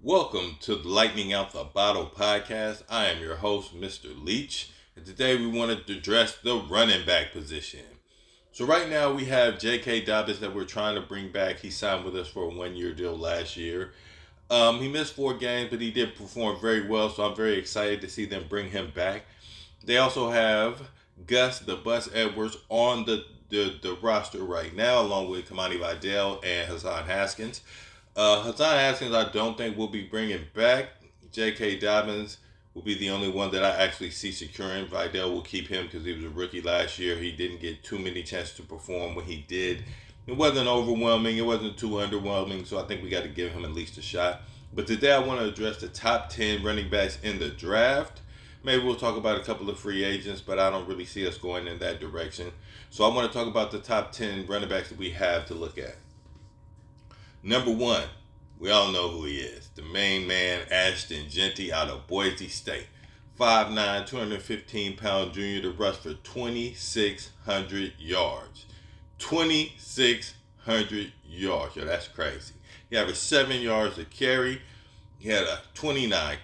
Welcome to the Lightning Out the Bottle podcast. I am your host, Mr. Leach, and today we wanted to address the running back position. So right now we have J.K. Dobbins that we're trying to bring back. He signed with us for a one-year deal last year. He missed 4 games, but he did perform very well, so I'm very excited to see them bring him back. They also have Gus the Bus Edwards on the roster right now, along with Kamani Vidal and Hassan Haskins. Hassan Haskins, I don't think we'll be bringing back. J.K. Dobbins will be the only one that I actually see securing. Vidal will keep him because he was a rookie last year. He didn't get too many chances to perform when he did. It wasn't overwhelming. It wasn't too underwhelming, so I think we got to give him at least a shot. But today I want to address the top 10 running backs in the draft. Maybe we'll talk about a couple of free agents, but I don't really see us going in that direction. So I want to talk about the top 10 running backs that we have to look at. Number 1, we all know who he is. The main man, Ashton Jeanty out of Boise State. 5'9", 215-pound junior to rush for 2,600 yards. 2,600 yards. Yo, that's crazy. He averaged 7 yards a carry. He had 29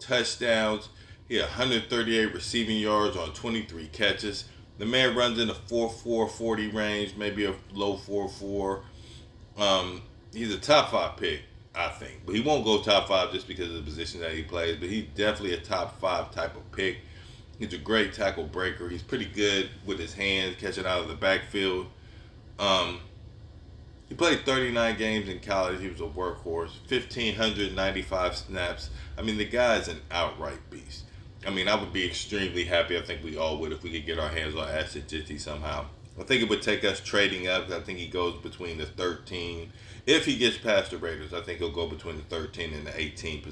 touchdowns. He had 138 receiving yards on 23 catches. The man runs in the 4.4 40 range, maybe a low 4.4. He's a top 5 pick, I think. But he won't go top 5 just because of the position that he plays. But he's definitely a top 5 type of pick. He's a great tackle breaker. He's pretty good with his hands, catching out of the backfield. He played 39 games in college. He was a workhorse. 1,595 snaps. I mean, the guy's an outright beast. I mean, I would be extremely happy. I think we all would if we could get our hands on Ashton Jeanty somehow. I think it would take us trading up. I think he goes between the 13. If he gets past the Raiders, I think he'll go between the 13 and the 18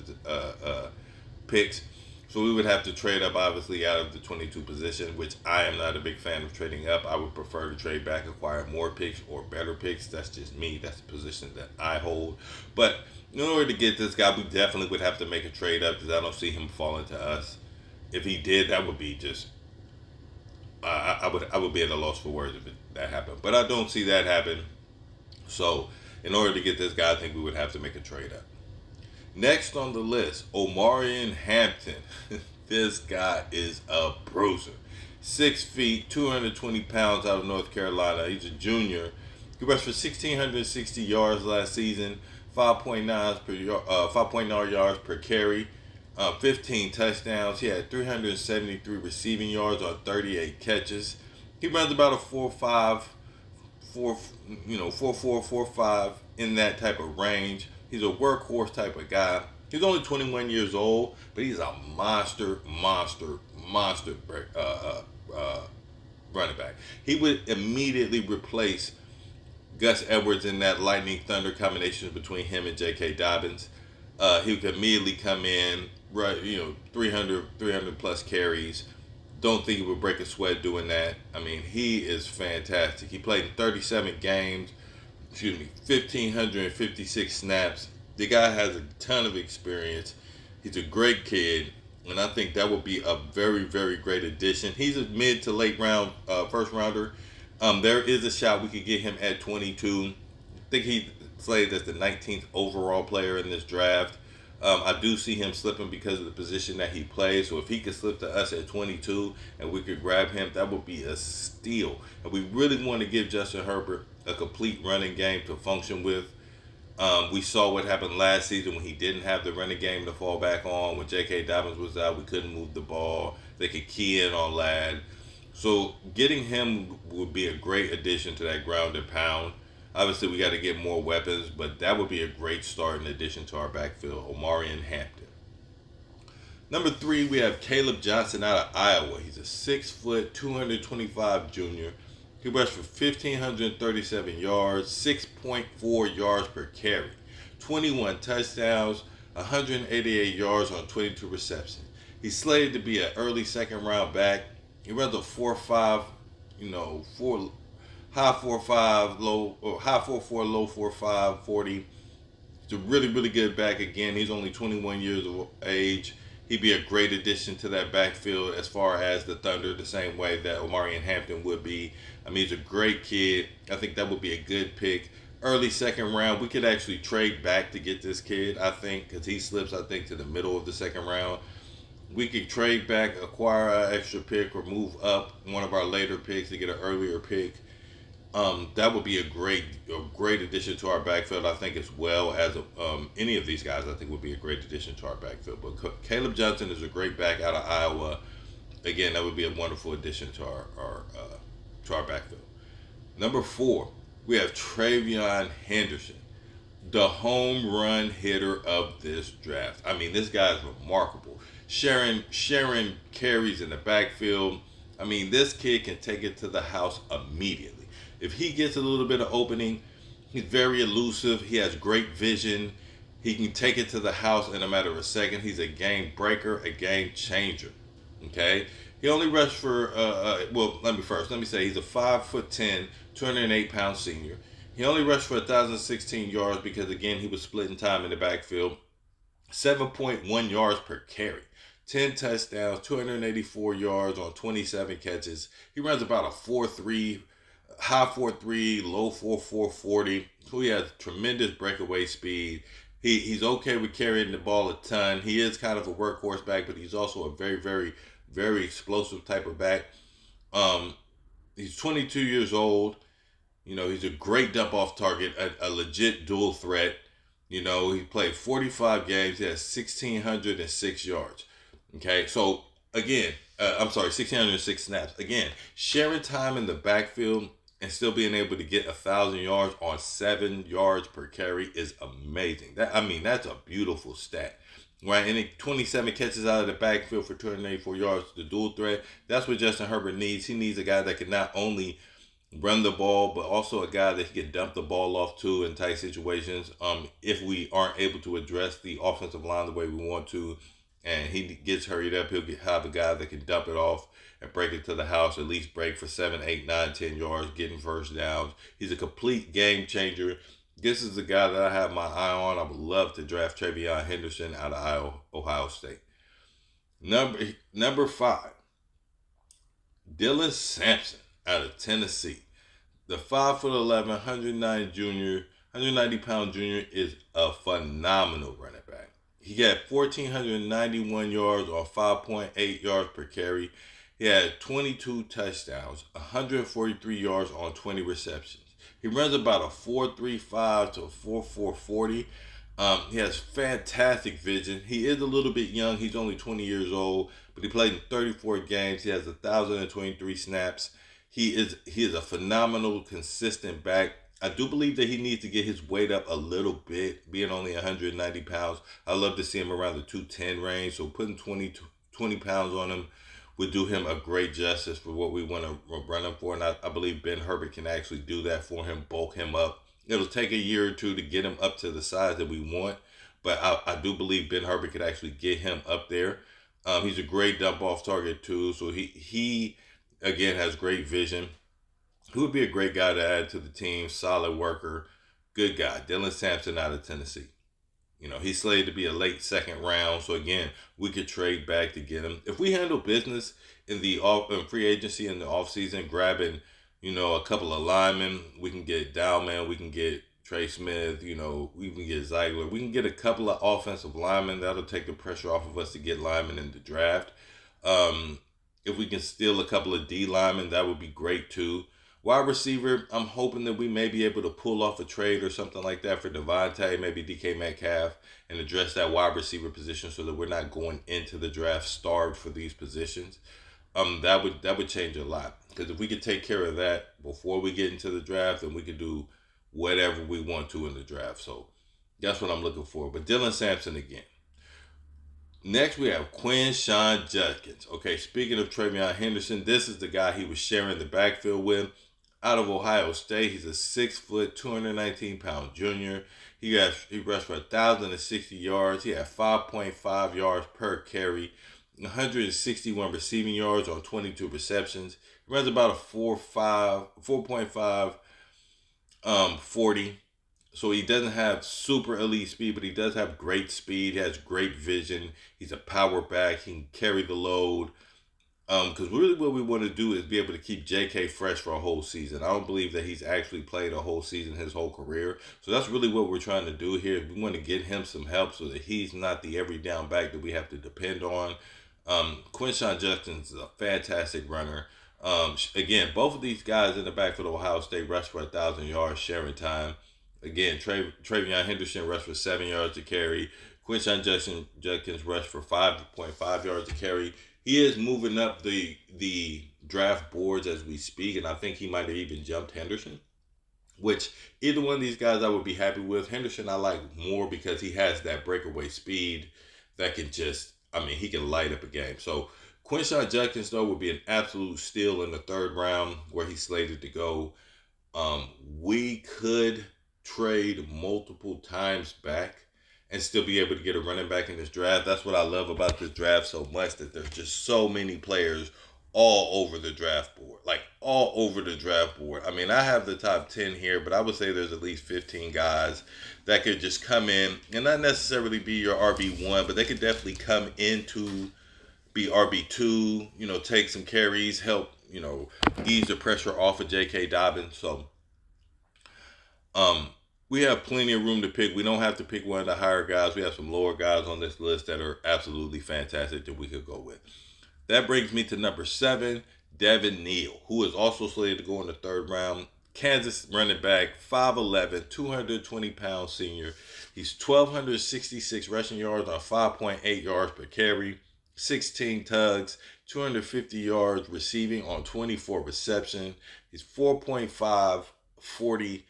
picks. So we would have to trade up, obviously, out of the 22 position, which I am not a big fan of trading up. I would prefer to trade back, acquire more picks or better picks. That's just me. That's the position that I hold. But in order to get this guy, we definitely would have to make a trade up because I don't see him falling to us. If he did, that would be just I would be at a loss for words if that happened. But I don't see that happen. So in order to get this guy, I think we would have to make a trade up. Next on the list, Omarion Hampton. This guy is a bruiser. 6 feet, 220 pounds out of North Carolina. He's a junior. He rushed for 1,660 yards last season, 5.9 yards per carry. 15 touchdowns. He had 373 receiving yards on 38 catches. He runs about a 4.5, 4.4 in that type of range. He's a workhorse type of guy. He's only 21 years old, but he's a monster running back. He would immediately replace Gus Edwards in that Lightning Thunder combination between him and J.K. Dobbins. He could immediately come in, right, 300 plus carries. Don't think he would break a sweat doing that. I mean, he is fantastic. He played in 37 games, 1,556 snaps. The guy has a ton of experience. He's a great kid, and I think that would be a very, very great addition. He's a mid to late round first rounder. There is a shot we could get him at 22. I think he played as the 19th overall player in this draft. I do see him slipping because of the position that he plays. So if he could slip to us at 22 and we could grab him, that would be a steal. And we really want to give Justin Herbert a complete running game to function with. We saw what happened last season when he didn't have the running game to fall back on. When J.K. Dobbins was out, we couldn't move the ball. They could key in on Ladd. So getting him would be a great addition to that ground and pound. Obviously, we got to get more weapons, but that would be a great start in addition to our backfield, Omarion Hampton. Number 3, we have Caleb Johnson out of Iowa. He's a 6 foot, 225 junior. He rushed for 1,537 yards, 6.4 yards per carry, 21 touchdowns, 188 yards on 22 receptions. He's slated to be an early second round back. He runs a 4.5, high 4.5, high 4.4, low 4.5, 40. He's a really, really good back. Again, he's only 21 years of age. He'd be a great addition to that backfield as far as the Thunder, the same way that Omarion Hampton would be. I mean, he's a great kid. I think that would be a good pick. early second round. We could actually trade back to get this kid, I think, because he slips, I think, to the middle of the second round. We could trade back, acquire an extra pick, or move up one of our later picks to get an earlier pick. That would be a great addition to our backfield. I think as well as any of these guys. I think would be a great addition to our backfield. But Caleb Johnson is a great back out of Iowa. Again, that would be a wonderful addition to our backfield. Number 4, we have Travion Henderson, the home run hitter of this draft. I mean, this guy is remarkable. Sharing carries in the backfield. I mean, this kid can take it to the house immediately. If he gets a little bit of opening, he's very elusive. He has great vision. He can take it to the house in a matter of a second. He's a game breaker, a game changer. Okay, he only rushed for well. Let me say he's a 5'10", 208-pound senior. He only rushed for 1,016 yards because again he was splitting time in the backfield. 7.1 yards per carry. 10 touchdowns, 284 yards on 27 catches. He runs about a 4.3, high 4.3, low 4.4 40. So he has tremendous breakaway speed. He's okay with carrying the ball a ton. He is kind of a workhorse back, but he's also a very, very, very explosive type of back. Um, he's 22 years old. He's a great dump off target, a legit dual threat. He played 45 games. He has 1,606 yards. Okay, so again, I'm sorry, 1,606 snaps. Again, sharing time in the backfield and still being able to get 1,000 yards on 7 yards per carry is amazing. That's a beautiful stat. Right, and 27 catches out of the backfield for 284 yards, the dual threat. That's what Justin Herbert needs. He needs a guy that can not only run the ball, but also a guy that he can dump the ball off to in tight situations. If we aren't able to address the offensive line the way we want to, and he gets hurried up, have a guy that can dump it off and break it to the house, at least break for 7, 8, 9, 10 yards, getting first downs. He's a complete game changer. This is the guy that I have my eye on. I would love to draft Travion Henderson out of Ohio State. Number 5, Dylan Sampson out of Tennessee. The 5'11", 190-pound junior is a phenomenal running back. He got 1,491 yards or 5.8 yards per carry. He had 22 touchdowns, 143 yards on 20 receptions. He runs about a 4.35 to a 4.4 40. He has fantastic vision. He is a little bit young. He's only 20 years old, but he played in 34 games. He has 1,023 snaps. He is a phenomenal, consistent back. I do believe that he needs to get his weight up a little bit, being only 190 pounds. I love to see him around the 210 range, so putting 20 pounds on him would do him a great justice for what we want to run him for. And I believe Ben Herbert can actually do that for him, bulk him up. It'll take a year or two to get him up to the size that we want, but I do believe Ben Herbert could actually get him up there. He's a great dump off target too, so he again has great vision. He would be a great guy to add to the team. Solid worker, good guy. Dylan Sampson out of Tennessee. He's slated to be a late second round. So again, we could trade back to get him. If we handle business in the free agency in the offseason, grabbing, a couple of linemen, we can get Dowman, we can get Trey Smith, we can get Ziegler. We can get a couple of offensive linemen. That'll take the pressure off of us to get linemen in the draft. If we can steal a couple of D linemen, that would be great too. Wide receiver, I'm hoping that we may be able to pull off a trade or something like that for Devontae, maybe DK Metcalf, and address that wide receiver position so that we're not going into the draft starved for these positions. That would change a lot, because if we could take care of that before we get into the draft, then we could do whatever we want to in the draft. So that's what I'm looking for. But Dylan Sampson again. Next, we have Quinshon Judkins. Okay, speaking of Travion Henderson, this is the guy he was sharing the backfield with. Out of Ohio State, he's a 6 foot, 219-pound junior. He rushed for 1,060 yards. He had 5.5 yards per carry, 161 receiving yards on 22 receptions. He runs about a 4.5 40. So he doesn't have super elite speed, but he does have great speed. He has great vision. He's a power back. He can carry the load. Because really what we want to do is be able to keep J.K. fresh for a whole season. I don't believe that he's actually played a whole season his whole career. So that's really what we're trying to do here. We want to get him some help so that he's not the every down back that we have to depend on. Quinshon Judkins is a fantastic runner. Again, both of these guys in the backfield of Ohio State rushed for 1,000 yards sharing time. Again, Travion Henderson rushed for 7 yards to carry. Quinshon Judkins rushed for 5.5 yards to carry. He is moving up the draft boards as we speak, and I think he might have even jumped Henderson. Which either one of these guys I would be happy with. Henderson I like more because he has that breakaway speed that can just, I mean, he can light up a game. So Quinshon Judkins though would be an absolute steal in the third round where he's slated to go. We could trade multiple times back and still be able to get a running back in this draft. That's what I love about this draft so much, that there's just so many players all over the draft board. Like all over the draft board. I mean, I have the top 10 here, but I would say there's at least 15 guys that could just come in and not necessarily be your RB1, but they could definitely come into be RB2, take some carries, help, ease the pressure off of J.K. Dobbins. So um, we have plenty of room to pick. We don't have to pick one of the higher guys. We have some lower guys on this list that are absolutely fantastic that we could go with. That brings me to number 7, Devin Neal, who is also slated to go in the third round. Kansas running back, 5'11", 220-pound senior. He's 1,266 rushing yards on 5.8 yards per carry, 16 tugs, 250 yards receiving on 24 reception. He's 4.5, 40.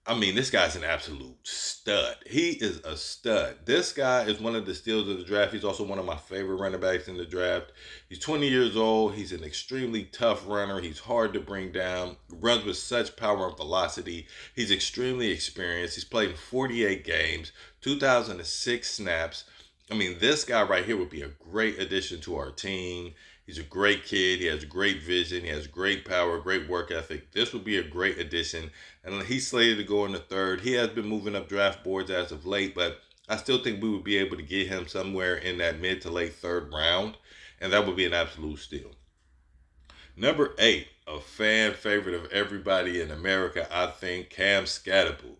I mean, this guy's an absolute stud. He is a stud. This guy is one of the steals of the draft. He's also one of my favorite running backs in the draft. He's 20 years old. He's an extremely tough runner. He's hard to bring down. Runs with such power and velocity. He's extremely experienced. He's played in 48 games, 2,006 snaps. I mean, this guy right here would be a great addition to our team. He's a great kid. He has great vision. He has great power, great work ethic. This would be a great addition. And he's slated to go in the third. He has been moving up draft boards as of late, but I still think we would be able to get him somewhere in that mid to late third round. And that would be an absolute steal. Number 8, a fan favorite of everybody in America, I think, Cam Skattebo.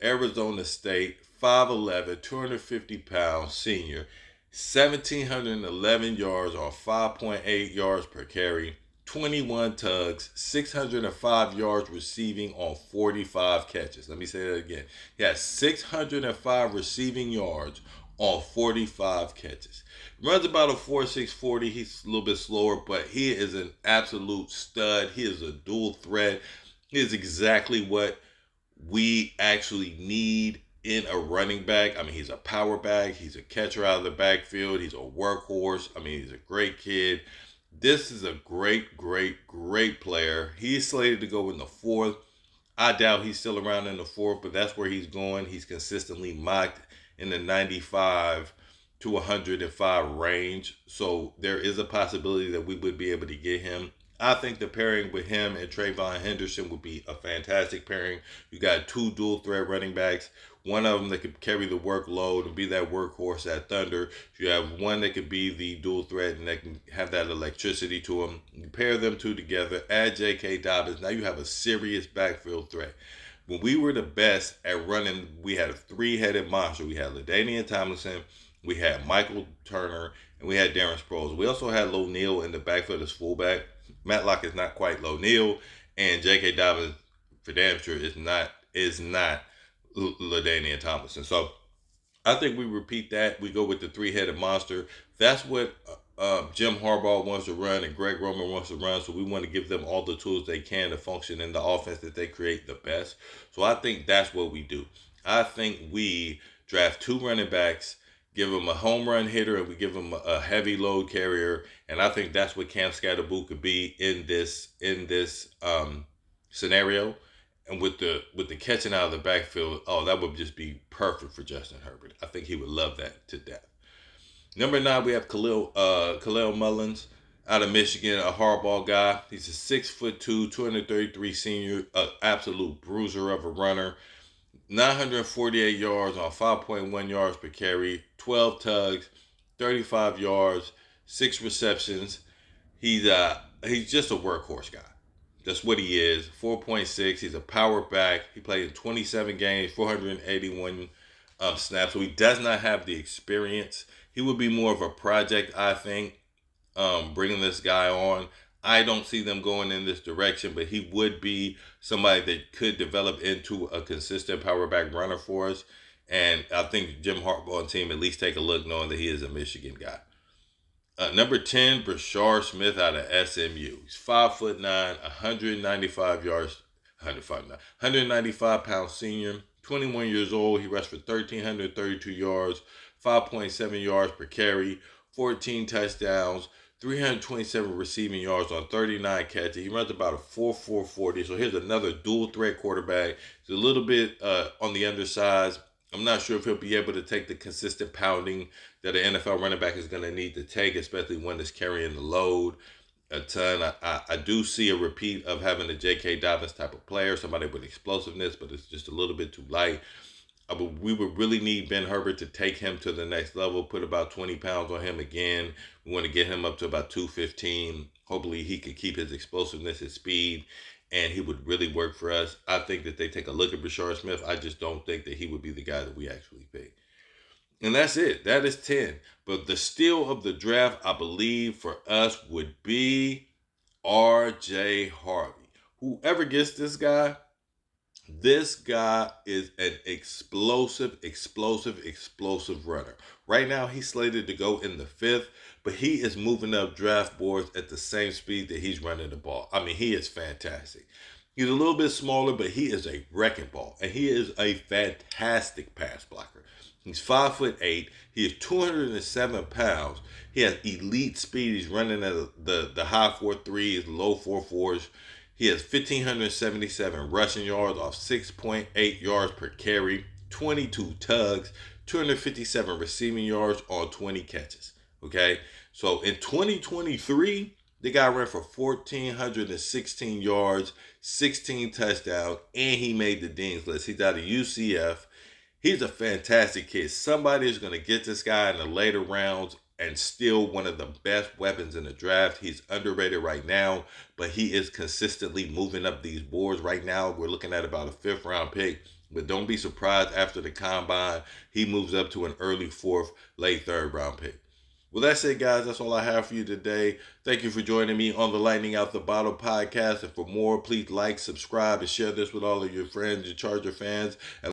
Arizona State, 5'11", 250-pound senior. 1,711 yards on 5.8 yards per carry, 21 tugs, 605 yards receiving on 45 catches. Let me say that again. He has 605 receiving yards on 45 catches. Runs about a 4.6 40. He's a little bit slower, but he is an absolute stud. He is a dual threat. He is exactly what we actually need in a running back. I mean, he's a power back. He's a catcher out of the backfield. He's a workhorse. I mean, he's a great kid. This is a great, great, great player. He's slated to go in the fourth. I doubt he's still around in the fourth, but that's where he's going. He's consistently mocked in the 95 to 105 range. So there is a possibility that we would be able to get him. I think the pairing with him and Trayvon Henderson would be a fantastic pairing. You got 2 dual threat running backs. One of them that could carry the workload and be that workhorse at Thunder. You have one that could be the dual threat and that can have that electricity to him. You pair them two together, add J.K. Dobbins. Now you have a serious backfield threat. When we were the best at running, we had a 3-headed monster. We had LaDainian Tomlinson, we had Michael Turner, and we had Darren Sproles. We also had Lo Neal in the backfield as fullback. Matlock is not quite Lo Neal, and J.K. Dobbins, for damn sure, is not LaDainian Tomlinson. So I think we repeat that. We go with the 3-headed monster. That's what Jim Harbaugh wants to run and Greg Roman wants to run. So we want to give them all the tools they can to function in the offense that they create the best. So I think that's what we do. I think we draft 2 running backs, give them a home run hitter, and we give them a heavy load carrier. And I think that's what Cam Skattebo could be in this scenario. And with the catching out of the backfield, oh, that would just be perfect for Justin Herbert. I think he would love that to death. Number 9, we have Khalil Mullins out of Michigan, a hardball guy. He's a 6'2", 233 senior, an absolute bruiser of a runner. 948 yards on 5.1 yards per carry, 12 tugs, 35 yards, 6 receptions. He's just a workhorse guy. That's what he is. 4.6. He's a power back. He played in 27 games, 481 snaps. So he does not have the experience. He would be more of a project, I think, bringing this guy on. I don't see them going in this direction, but he would be somebody that could develop into a consistent power back runner for us. And I think Jim Harbaugh and team at least take a look knowing that he is a Michigan guy. Number 10, Brashard Smith out of SMU. He's 5'9", 195 yards, 195 pound senior, 21 years old. He rushed for 1,332 yards, 5.7 yards per carry, 14 touchdowns, 327 receiving yards on 39 catches. He runs about a 4.4 40. So here's another dual threat quarterback. He's a little bit on the undersized. I'm not sure if he'll be able to take the consistent pounding that an NFL running back is going to need to take, especially when it's carrying the load a ton. I do see a repeat of having a J.K. Dobbins type of player, somebody with explosiveness, but it's just a little bit too light. We would really need Ben Herbert to take him to the next level, put about 20 pounds on him again. We want to get him up to about 215. Hopefully he can keep his explosiveness, his speed, and he would really work for us. I think that they take a look at Brashard Smith. I just don't think that he would be the guy that we actually pick. And that's it. That is 10. But the steal of the draft, I believe, for us would be R.J. Harvey. Whoever gets this guy is an explosive runner. Right now, he's slated to go in the 5th, but he is moving up draft boards at the same speed that he's running the ball. I mean, he is fantastic. He's a little bit smaller, but he is a wrecking ball, and he is a fantastic pass blocker. He's 5'8". He is 207 pounds. He has elite speed. He's running at the high 4.3s, low 4.4s. He has 1,577 rushing yards off 6.8 yards per carry, 22 tugs, 257 receiving yards on 20 catches. Okay? So in 2023, the guy ran for 1,416 yards, 16 touchdowns, and he made the Dean's List. He's out of UCF. He's a fantastic kid. Somebody is going to get this guy in the later rounds and still one of the best weapons in the draft. He's underrated right now, but he is consistently moving up these boards. Right now, we're looking at about a 5th round pick, but don't be surprised after the combine, he moves up to an early 4th, late 3rd round pick. Well, that's it, guys. That's all I have for you today. Thank you for joining me on the Lightning Out the Bottle podcast. And for more, please like, subscribe, and share this with all of your friends, your Charger fans. And